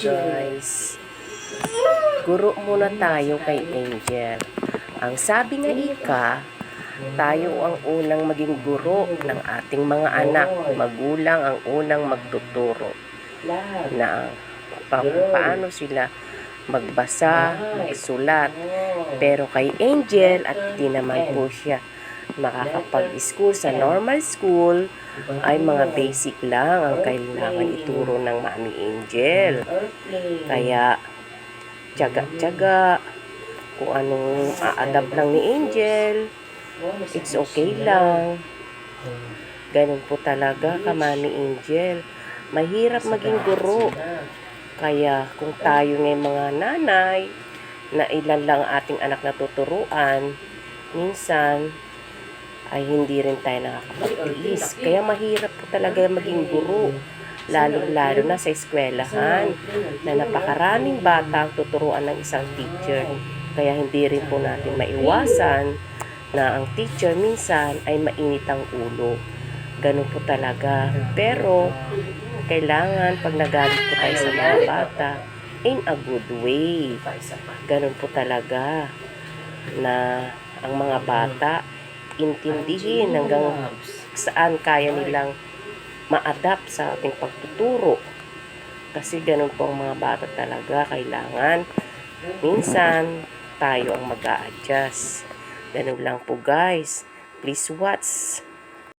guys, guro muna tayo kay Angel. Ang sabi nga ika, tayo ang unang maging guro ng ating mga anak. Magulang ang unang magtuturo na paano sila magbasa, magsulat. Pero kay Angel, at di naman po siya makakapag-school sa normal school, ay mga basic lang ang kailangan ituro ng Mami Angel. Kaya tiyaga-tiyaga kung anong a-adapt lang ni Angel, it's okay lang. Ganun po talaga ka Mami Angel. Mahirap maging guro. Kaya kung tayo ngay mga nanay na ilan lang ating anak na tuturuan, minsan ay hindi rin tayo nakakapagtiis. Kaya mahirap po talaga maging guro. Lalo-lalo na sa eskwelahan na napakaraming bata ang tuturuan ng isang teacher. Kaya hindi rin po natin maiwasan na ang teacher minsan ay mainit ang ulo. Ganun po talaga. Pero kailangan pag nagalit po tayo sa mga bata, in a good way. Ganun po talaga na ang mga bata intindihin hanggang saan kaya nilang ma-adapt sa ating pagtuturo. Kasi ganun po ang mga bata talaga. Kailangan minsan tayo ang mag-a-adjust. Ganun lang po guys. Please watch